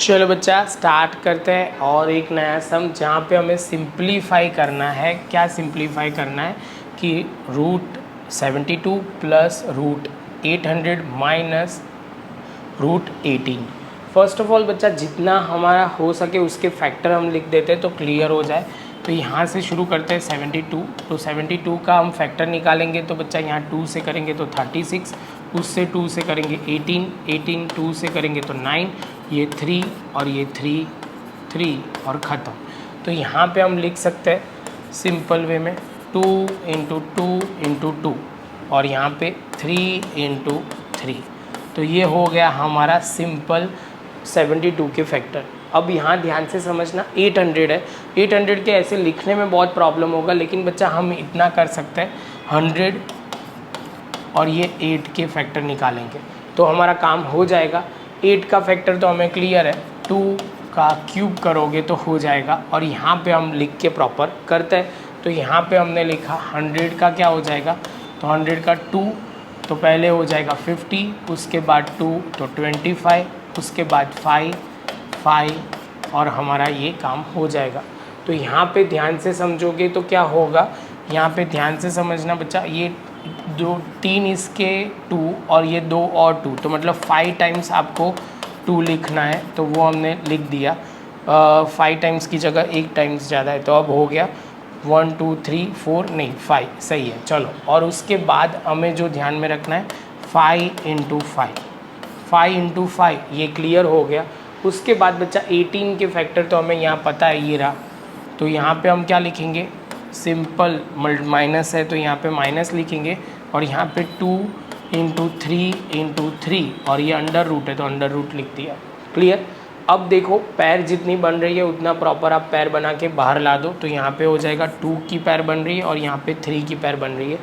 चलो बच्चा स्टार्ट करते हैं और एक नया सम जहाँ पे हमें सिंप्लीफाई करना है। क्या सिंप्लीफाई करना है कि √72 plus √800 minus √18। First of all बच्चा जितना हमारा हो सके उसके फैक्टर हम लिख देते हैं तो क्लियर हो जाए। तो यहाँ से शुरू करते हैं 72, तो 72 का हम फैक्टर निकालेंगे तो बच्चा यहाँ 2 से करेंगे तो 36, उससे 2 से करेंगे 18, 18 2 से करेंगे तो 9, ये 3 और ये 3 3 और ख़त्म। तो यहाँ पे हम लिख सकते हैं सिंपल वे में 2 × 2 × 2 और यहाँ पे 3 × 3। तो ये हो गया हमारा सिंपल 72 के फैक्टर। अब यहाँ ध्यान से समझना 800 है, 800 के ऐसे लिखने में बहुत प्रॉब्लम होगा, लेकिन बच्चा हम इतना कर सकते हैं 100 और ये 8 के फैक्टर निकालेंगे तो हमारा काम हो जाएगा। 8 का फैक्टर तो हमें क्लियर है, 2 का क्यूब करोगे तो हो जाएगा। और यहाँ पे हम लिख के प्रॉपर करते हैं। तो यहाँ पे हमने लिखा 100 का क्या हो जाएगा, तो 100 का 2 तो पहले हो जाएगा 50, उसके बाद 2 तो 25, उसके बाद 5 5 और हमारा ये काम हो जाएगा। तो यहाँ पे ध्यान से समझोगे तो क्या होगा, यहाँ पे ध्यान से समझना बच्चा, ये 3 इसके 2 और ये 2 और 2 तो मतलब 5 टाइम्स आपको 2 लिखना है, तो वो हमने लिख दिया। 5 टाइम्स की जगह 1 टाइम्स ज़्यादा है तो अब हो गया 1 2 3 4 नहीं 5, सही है। चलो और उसके बाद हमें जो ध्यान में रखना है 5 × 5, 5 × 5 ये क्लियर हो गया। उसके बाद बच्चा 18 के फैक्टर तो हमें यहाँ पता है, ये रहा। तो यहाँ पे हम क्या लिखेंगे, सिंपल माइनस है तो यहाँ पे माइनस लिखेंगे और यहाँ पे 2 × 3 × 3 और ये अंडर रूट है तो अंडर रूट लिख दिया। क्लियर। अब देखो पैर जितनी बन रही है उतना प्रॉपर आप पैर बना के बाहर ला दो। तो यहाँ पे हो जाएगा 2 की पैर बन रही है और यहाँ पे 3 की पैर बन रही है।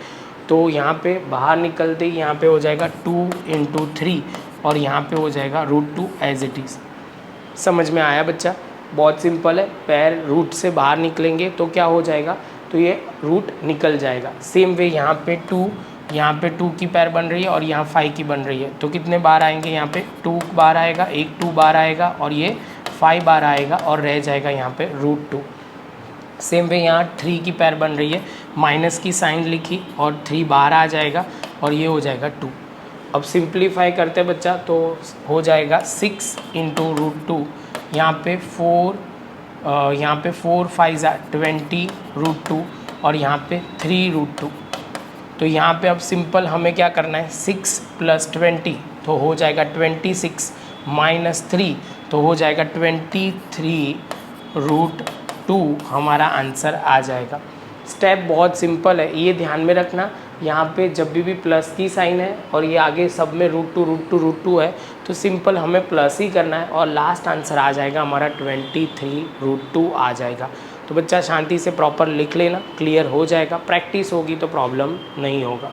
तो यहाँ पे बाहर निकलते ही यहाँ पे हो जाएगा 2 × 3 और यहाँ पे हो जाएगा √2 एज इट इज़। समझ में आया बच्चा, बहुत सिंपल है। पैर रूट से बाहर निकलेंगे तो क्या हो जाएगा, तो ये रूट निकल जाएगा। सेम वे यहाँ पे 2 की पैर बन रही है और यहाँ 5 की बन रही है तो कितने बार आएंगे, यहाँ पे 2 बार आएगा, एक 2 बार आएगा और ये 5 बार आएगा और रह जाएगा यहाँ पे √2। सेम वे यहाँ 3 की पैर बन रही है, माइनस की साइन लिखी और 3 बाहर आ जाएगा और ये हो जाएगा 2। अब सिंप्लीफाई करते हैं बच्चा तो हो जाएगा 6 × √2, यहाँ पे 4 5 20 √2 और यहाँ पे 3 √2। तो यहाँ पे अब सिंपल हमें क्या करना है, 6 + 20 तो हो जाएगा 26 माइनस 3 तो हो जाएगा 23 √2 हमारा आंसर आ जाएगा। स्टेप बहुत सिंपल है, ये ध्यान में रखना। यहाँ पे जब भी प्लस की साइन है और ये आगे सब में √2 है तो सिंपल हमें प्लस ही करना है और लास्ट आंसर आ जाएगा हमारा 23 √2 आ जाएगा। तो बच्चा शांति से प्रॉपर लिख लेना, क्लियर हो जाएगा। प्रैक्टिस होगी तो प्रॉब्लम नहीं होगा।